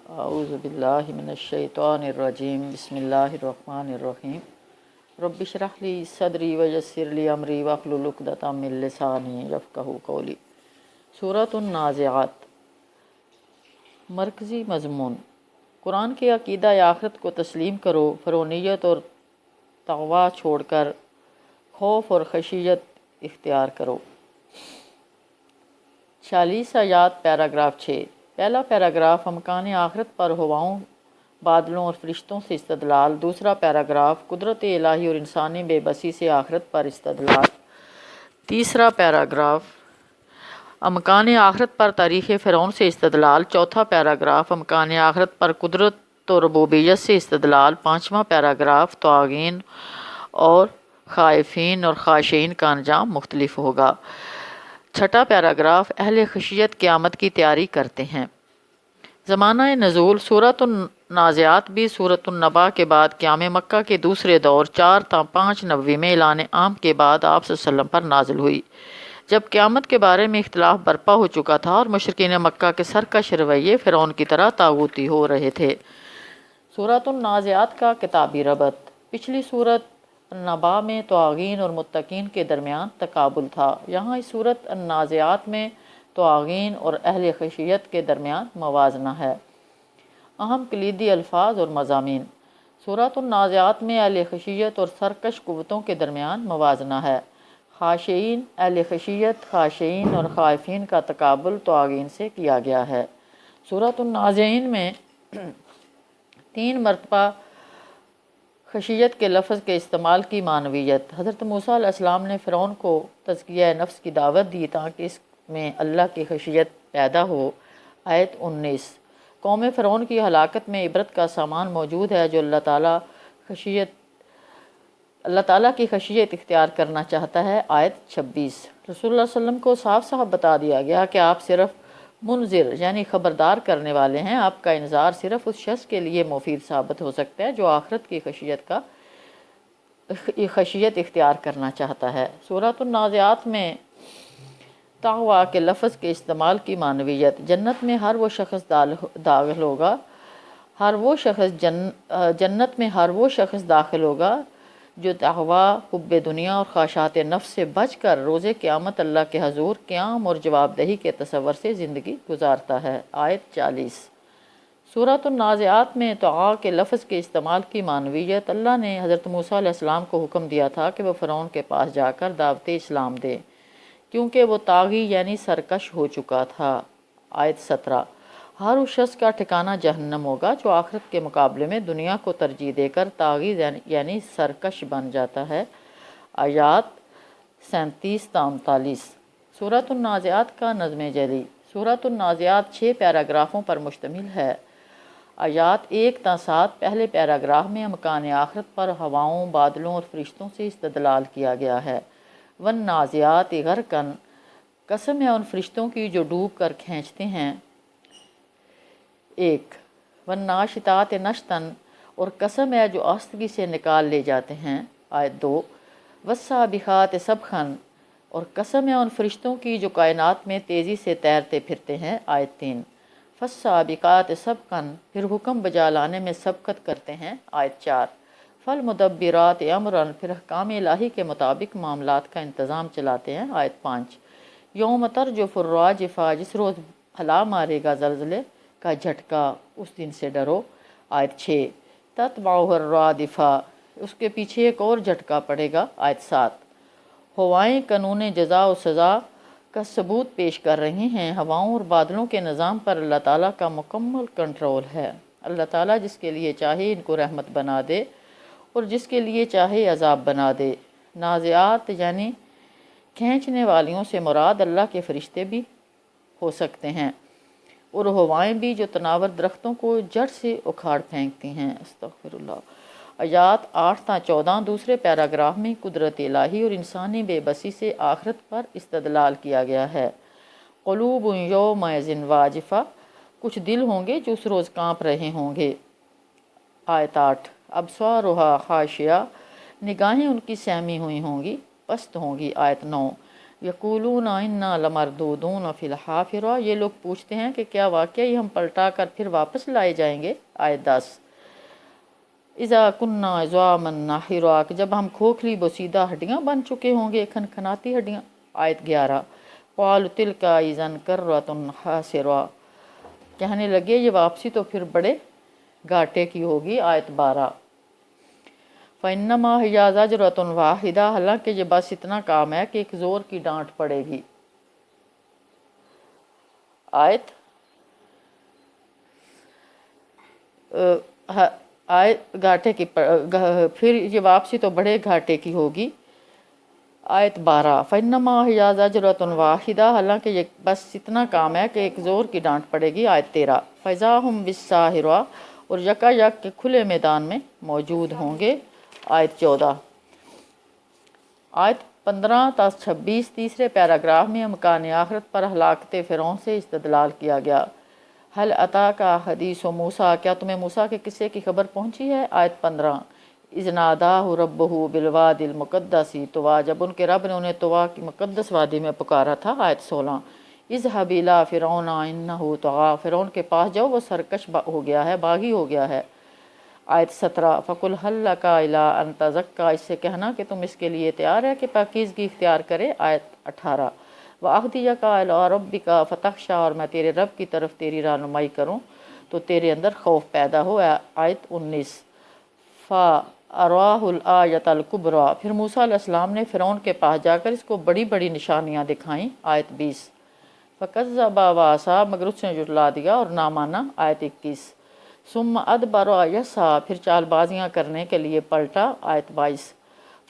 اعوذ باللہ من الشیطان الرجیم بسم اللہ الرحمن الرحیم رب اشرح لی صدری ویسر لی امری واحلل عقدۃ من لسانی یفقہوا قولی۔ سورۃ النازعات۔ مرکزی مضمون: قرآن کے عقیدہ آخرت کو تسلیم کرو، فرعونیت اور تغوا چھوڑ کر خوف اور خشیت اختیار کرو۔ 46 آیات، پیراگراف 6۔ پہلا پیراگراف امکان آخرت پر ہواؤں، بادلوں اور فرشتوں سے استدلال۔ دوسرا پیراگراف قدرت الہی اور انسانی بے بسی سے آخرت پر استدلال۔ تیسرا پیراگراف امکان آخرت پر تاریخ فرعون سے استدلال۔ چوتھا پیراگراف امکان آخرت پر قدرت و ربوبیت سے استدلال۔ پانچواں پیراگراف طاغین اور خائفین اور خاشعین کا انجام مختلف ہوگا۔ چھٹا پیراگراف اہل خشیت قیامت کی تیاری کرتے ہیں۔ زمانہ نزول: سورۃ النازعات بھی سورۃ النبا کے بعد قیام مکہ کے دوسرے دور 4 تا 5 نبوی میں اعلان عام کے بعد آپ صلی اللہ علیہ وسلم پر نازل ہوئی، جب قیامت کے بارے میں اختلاف برپا ہو چکا تھا اور مشرکین مکہ کے سرکش رویے فرعون کی طرح طاغوتی ہو رہے تھے۔ سورۃ النازعات کا کتابی ربط: پچھلی سورۃ النبا میں طاغین اور متقین کے درمیان تقابل تھا، یہاں اس سورۃ النازعات میں طاغین اور اہل خشیت کے درمیان موازنہ ہے۔ اہم کلیدی الفاظ اور مضامین: سورۃ النازعات میں اہل خشیت اور سرکش قوتوں کے درمیان موازنہ ہے۔ خاشعین، اہل خشیت، خاشعین اور خائفین کا تقابل طاغین سے کیا گیا ہے۔ سورۃ النازعین میں 3 مرتبہ خشیت کے لفظ کے استعمال کی معنویت: حضرت موسیٰ علیہ السلام نے فرعون کو تزکیہ نفس کی دعوت دی تاکہ اس میں اللہ کی خشیت پیدا ہو۔ آیت 19۔ قوم فرعون کی ہلاکت میں عبرت کا سامان موجود ہے جو اللہ تعالیٰ کی خشیت اختیار کرنا چاہتا ہے۔ آیت 26۔ رسول اللہ علیہ وسلم کو صاف صاف بتا دیا گیا کہ آپ صرف منذر یعنی خبردار کرنے والے ہیں، آپ کا انذار صرف اس شخص کے لیے مفید ثابت ہو سکتا ہے جو آخرت کی خشیت اختیار کرنا چاہتا ہے۔ سورۃ النازعات میں تغوا کے لفظ کے استعمال کی معنویت: جنت میں ہر وہ شخص داخل ہوگا جو تغوا، حب دنیا اور خواہشات نفس سے بچ کر روز قیامت اللہ کے حضور قیام اور جواب دہی کے تصور سے زندگی گزارتا ہے۔ آیت 40۔ سورۃ النازعات میں طغا کے لفظ کے استعمال کی معنویت: اللہ نے حضرت موسیٰ علیہ السلام کو حکم دیا تھا کہ وہ فرعون کے پاس جا کر دعوت اسلام دے، کیونکہ وہ طاغی یعنی سرکش ہو چکا تھا۔ آیت 17۔ ہر اس شخص کا ٹھکانہ جہنم ہوگا جو آخرت کے مقابلے میں دنیا کو ترجیح دے کر طاغی یعنی سرکش بن جاتا ہے۔ آیات 37 تا 39۔ سورۃ النازعات کا نظم جلی: سورۃ النازعات 6 پیراگرافوں پر مشتمل ہے۔ آیات 1 تا 7۔ پہلے پیراگراف میں امکان آخرت پر ہواؤں، بادلوں اور فرشتوں سے استدلال کیا گیا ہے۔ والنازعات غرقا، قسم ہے ان فرشتوں کی جو ڈوب کر کھینچتے ہیں۔ 1۔ والناشطات نشطا، اور قسم ہے جو آستگی سے نکال لے جاتے ہیں۔ آیت 2۔ والسابقات سبقا، اور قسم ہے ان فرشتوں کی جو کائنات میں تیزی سے تیرتے پھرتے ہیں۔ آیت 3۔ فالسابقات سبقا، پھر حکم بجا لانے میں سبقت کرتے ہیں۔ آیت 4۔ فالمدبرات امرا، پھر احکام الہی کے مطابق معاملات کا انتظام چلاتے ہیں۔ آیت 5۔ یوم ترجف الراجفہ، جس روز ہلا مارے گا زلزلے کا جھٹکا، اس دن سے ڈرو۔ آیت 6۔ تتبعہ الرادفہ، اس کے پیچھے ایک اور جھٹکا پڑے گا۔ آیت 7۔ ہوائیں قانون جزا و سزا کا ثبوت پیش کر رہی ہیں۔ ہواؤں اور بادلوں کے نظام پر اللہ تعالیٰ کا مکمل کنٹرول ہے۔ اللہ تعالیٰ جس کے لیے چاہے ان کو رحمت بنا دے اور جس کے لیے چاہے عذاب بنا دے۔ نازعات یعنی کھینچنے والیوں سے مراد اللہ کے فرشتے بھی ہو سکتے ہیں، اور ہوائیں بھی جو تناور درختوں کو جڑ سے اکھاڑ پھینکتی ہیں۔ استغفر اللہ۔ آیات 8 تا 14۔ دوسرے پیراگراف میں قدرت الہی اور انسانی بے بسی سے آخرت پر استدلال کیا گیا ہے۔ قلوب یومئذ واجفہ، کچھ دل ہوں گے جو اس روز کانپ رہے ہوں گے۔ آیت 8۔ ابصارها خاشعہ، نگاہیں ان کی سہمی ہوئی ہوں گی، پست ہوں گی۔ آیت 9۔ یقولون انا لمردودون فی الحافرہ، یہ لوگ پوچھتے ہیں کہ کیا واقعی ہم پلٹا کر پھر واپس لائے جائیں گے۔ آیت 10 اذا کنا عظاما نخرہ، کہ جب ہم کھوکھلی بوسیدہ ہڈیاں بن چکے ہوں گے، کھنکھناتی ہڈیاں۔ آیت 11 قالوا تلک اذا کرۃ خاسرہ، کہنے لگے یہ واپسی تو پھر بڑے گھاٹے کی ہوگی۔ آیت 12 فَإِنَّمَا هِيَ زَجْرَةٌ وَاحِدَةٌ، حالانکہ یہ بس اتنا کام ہے کہ ایک زور کی ڈانٹ پڑے گی۔ آیت گھاٹے کی پھر یہ واپسی تو بڑے گھاٹے کی ہوگی۔ آیت 12 فَإِنَّمَا هِيَ زَجْرَةٌ وَاحِدَةٌ، حالانکہ یہ بس اتنا کام ہے کہ ایک زور کی ڈانٹ پڑے گی۔ آیت 13 فَإِذَا هُمْ بِالسَّاهِرَةِ، اور یکا یک کے کھلے میدان میں موجود ہوں گے۔ آیت 14 آیت 15 تا 26 تیسرے پیراگراف میں امکان آخرت پر ہلاکت فرعون سے استدلال کیا گیا۔ حل اتاک حدیث موسیٰ، کیا تمہیں موسیٰ کے قصے کی خبر پہنچی ہے؟ آیت 15 اذ ناداہ ربہ بالوادی المقدس طویٰ، جب ان کے رب نے انہیں طویٰ کی مقدس وادی میں پکارا تھا۔ آیت 16 اذهب الی فرعون انہ طغیٰ، فرعون کے پاس جاؤ وہ سرکش ہو گیا ہے، باغی ہو گیا ہے۔ آیت 17 فَقُلْ هَلْ لَكَ إِلَىٰ أَن تَزَكَّىٰ، اس سے کہنا کہ تم اس کے لیے تیار ہے کہ پاکیزگی اختیار کرے۔ آیت 18 وَأَهْدِيَكَ إِلَىٰ رَبِّكَ فَتَخْشَىٰ، اور میں تیرے رب کی طرف تیری رہنمائی کروں تو تیرے اندر خوف پیدا ہو۔ آیت 19 فَأَرَاهُ الْآيَةَ الْكُبْرىٰ، پھر موسیٰ علیہ السلام نے فرعون کے پاس جا کر اس کو بڑی بڑی نشانیاں دکھائیں۔ آیت 20 فَكَذَّبَ وَعَصَىٰ، مگر اس نے جھٹلا دیا اور نہ مانا۔ آیت 21 ثم ادبر یسعیٰ، پھر چال بازیاں کرنے کے لیے پلٹا۔ آیت 22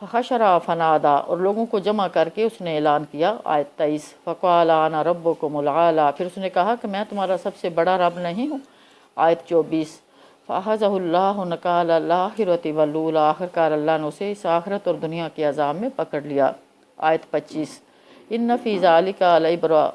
فحشر فنادیٰ، اور لوگوں کو جمع کر کے اس نے اعلان کیا۔ آیت 23 فقال انا ربکم الاعلیٰ، پھر اس نے کہا کہ میں تمہارا سب سے بڑا رب نہیں ہوں۔ آیت 24 فاخذہ اللہ نکال الآخرۃ والاولیٰ، آخرکار اللہ نے اسے اس آخرت اور دنیا کے عذاب میں پکڑ لیا۔ آیت 25 ان فی ذلک لعبرۃ،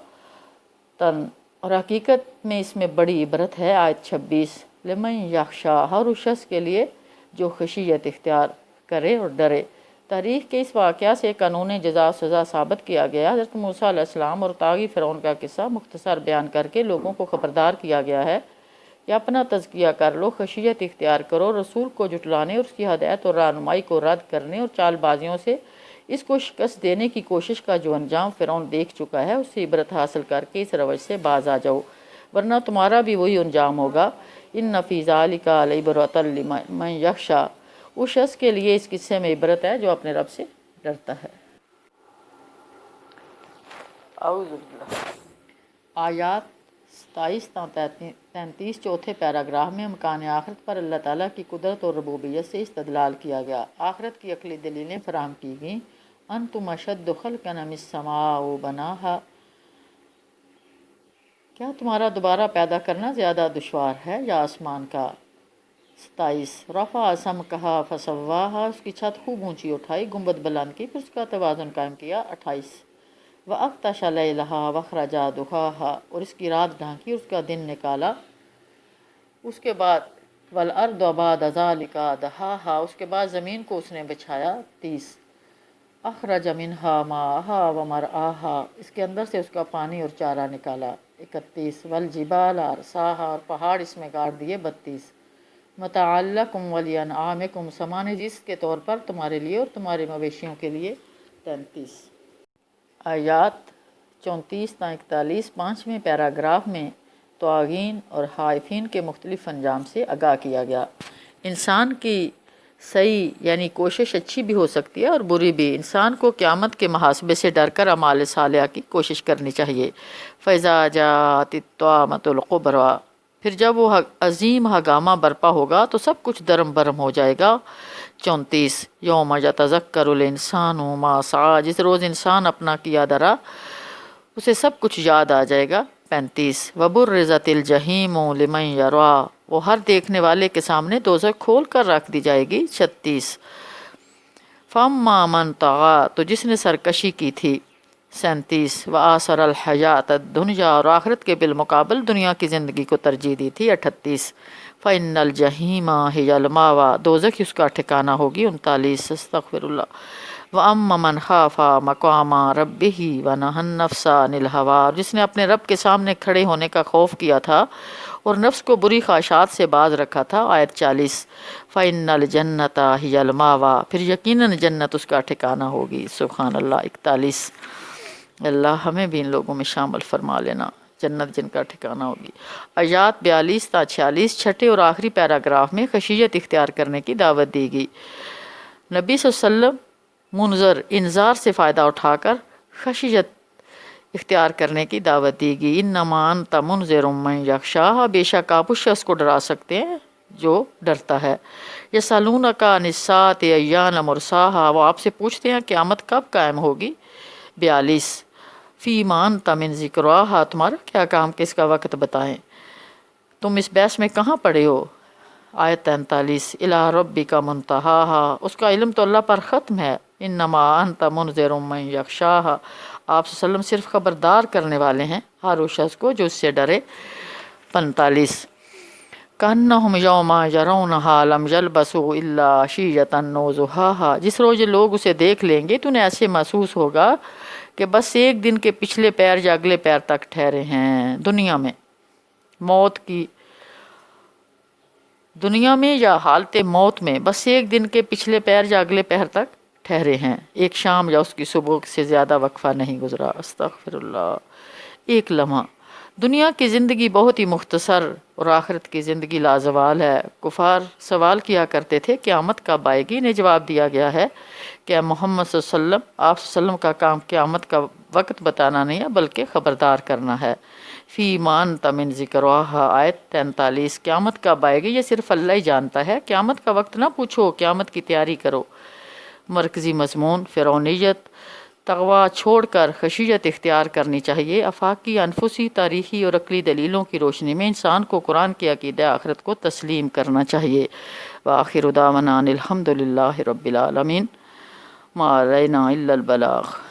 اور حقیقت میں اس میں بڑی عبرت ہے۔ آیت 26 لمن یخشیٰ، ہر اس شخص کے لیے جو خشیت اختیار کرے اور ڈرے۔ تاریخ کے اس واقعہ سے قانون جزا و سزا ثابت کیا گیا۔ حضرت موسیٰ علیہ السلام اور طاغی فرعون کا قصہ مختصر بیان کر کے لوگوں کو خبردار کیا گیا ہے کہ اپنا تزکیہ کر لو، خشیت اختیار کرو، رسول کو جھٹلانے اور اس کی ہدایت اور رہنمائی کو رد کرنے اور چال بازیوں سے اس کو شکست دینے کی کوشش کا جو انجام فرعون دیکھ چکا ہے، اس سے عبرت حاصل کر کے اس روش سے باز آ جاؤ، ورنہ تمہارا بھی وہی انجام ہوگا۔ ان فی ذلک لعبرۃ لمن یخشیٰ، اس شخص کے لیے اس قصے میں عبرت ہے جو اپنے رب سے ڈرتا ہے۔ اعوذ باللہ۔ آیات 27 تا 33 چوتھے پیراگراف میں امکان آخرت پر اللہ تعالیٰ کی قدرت اور ربوبیت سے استدلال کیا گیا۔ آخرت کی عقلی دلیلیں فراہم کی گئیں۔ انتم اشد خلقا ام السماء بناہا، کیا تمہارا دوبارہ پیدا کرنا زیادہ دشوار ہے یا آسمان کا؟ 27 رفع سمکہا فسواہا، اس کی چھت خوب اونچی اٹھائی، گنبد بلند کی، پھر اس کا توازن قائم کیا۔ 28 وَأَغْطَشَ لَيْلَهَا وَأَخْرَجَ ضُحَاهَا، اور اس کی رات ڈھانکی اور اس کا دن نکالا۔ اس کے بعد وَالْأَرْضَ بَعْدَ ذَلِكَ دَحَاهَا، اس کے بعد زمین کو اس نے بچھایا۔ 30 أَخْرَجَ مِنْهَا مَاءَهَا وَمَرْعَاهَا، اس کے اندر سے اس کا پانی اور چارہ نکالا۔ 31 وَالْجِبَالَ أَرْسَاهَا، اور پہاڑ اس میں گاڑ دیے۔ 32 مَتَاعًا لَكُمْ وَلِأَنْعَامِكُمْ، سامان جس کے طور پر تمہارے لیے اور تمہارے مویشیوں کے لیے۔ 33 آیات 34 تا 41 پانچویں پیراگراف میں طاغین اور خائفین کے مختلف انجام سے آگاہ کیا گیا۔ انسان کی صحیح یعنی کوشش اچھی بھی ہو سکتی ہے اور بری بھی۔ انسان کو قیامت کے محاسبے سے ڈر کر اعمال صالحہ کی کوشش کرنی چاہیے۔ فَإِذَا جَاءَتِ الطَّامَّةُ الْكُبْرىٰ، پھر جب وہ عظیم ہنگامہ برپا ہوگا تو سب کچھ درم برم ہو جائے گا۔ 34 یوم یتذکر الانسان ما سعی، جس روز انسان اپنا کیا درا اسے سب کچھ یاد آ جائے گا۔ 35 وبرزت الجحیم لمن یرا، وہ ہر دیکھنے والے کے سامنے دوزخ کھول کر رکھ دی جائے گی۔ 36 فاما من طغی، تو جس نے سرکشی کی تھی۔ 37 وآثر الحیات الدنیا، اور آخرت کے بالمقابل دنیا کی زندگی کو ترجیح دی تھی۔ 38 فإن الجحیم ہی المأویٰ، دوزخ اس کا ٹھکانہ ہوگی۔ 39 استغفر اللہ۔ وَأَمَّ مَنْ خَافَ مَقَامَ رَبِّهِ وَنَهَى النَّفْسَ عَنِ الْهَوَىٰ، جس نے اپنے رب کے سامنے کھڑے ہونے کا خوف کیا تھا اور نفس کو بری خواہشات سے باز رکھا تھا۔ آیت 40 فَإِنَّ الْجَنَّةَ هِيَ الْمَأْوَىٰ، پھر یقیناً جنت اس کا ٹھکانہ ہوگی۔ سبحان اللہ۔ 41 اللہ ہمیں بھی ان لوگوں میں شامل فرما لینا، جنت جن کا ٹھکانہ ہوگی۔ آیات 42 تا 46 چھٹے اور آخری پیراگراف میں خشیت اختیار کرنے کی دعوت دی گئی۔ نبی صلی اللہ علیہ وسلم منظر انذار سے فائدہ اٹھا کر خشیت اختیار کرنے کی دعوت دی گئی۔ انما انت منذر من یخشاھا، بے شک آپ اس شخص کو ڈرا سکتے ہیں جو ڈرتا ہے۔ یسألونک عن الساعۃ ایان مرساھا، وہ آپ سے پوچھتے ہیں قیامت کب قائم ہوگی۔ 42 فیما انت من ذکراھا، تمہارا کیا کام کہ اس کا وقت بتائیں، تم اس بحث میں کہاں پڑے ہو۔ آیت 43 الی ربک منتہاھا، اس کا علم تو اللہ پر ختم ہے۔ انما انت منذر من یخشاھا، آپ صلی اللہ علیہ وسلم صرف خبردار کرنے والے ہیں ہر اس شخص کو جو اس سے ڈرے۔ 45 کأنہم یوم یرونہا لم یلبثوا الا عشیۃ او ضحاھا، جس روز یہ لوگ اسے دیکھ لیں گے تو انہیں ایسے محسوس ہوگا کہ بس ایک دن کے پچھلے پیر یا اگلے پیر تک ٹھہرے ہیں۔ دنیا میں یا حالت موت میں بس ایک دن کے پچھلے پیر یا اگلے پیر تک ٹھہرے ہیں، ایک شام یا اس کی صبح سے زیادہ وقفہ نہیں گزرا۔ استغفر اللہ۔ ایک لمحہ، دنیا کی زندگی بہت ہی مختصر اور آخرت کی زندگی لازوال ہے۔ کفار سوال کیا کرتے تھے قیامت کب آئے گی، انہیں جواب دیا گیا ہے کہ محمد صلی اللہ علیہ وسلم، آپ صلی اللہ علیہ وسلم کا کام قیامت کا وقت بتانا نہیں ہے بلکہ خبردار کرنا ہے۔ فیما انت من ذکراھا، آیت 43 قیامت کب آئے گی یہ صرف اللہ ہی جانتا ہے، قیامت کا وقت نہ پوچھو، قیامت کی تیاری کرو۔ مرکزی مضمون فرعونیت، تغوا چھوڑ کر خشیت اختیار کرنی چاہیے۔ آفاقی، انفسی، تاریخی اور عقلی دلیلوں کی روشنی میں انسان کو قرآن کی عقیدہ آخرت کو تسلیم کرنا چاہیے۔ وآخر دعوانا ان الحمد للہ رب العالمین، ما علینا الا البلاغ۔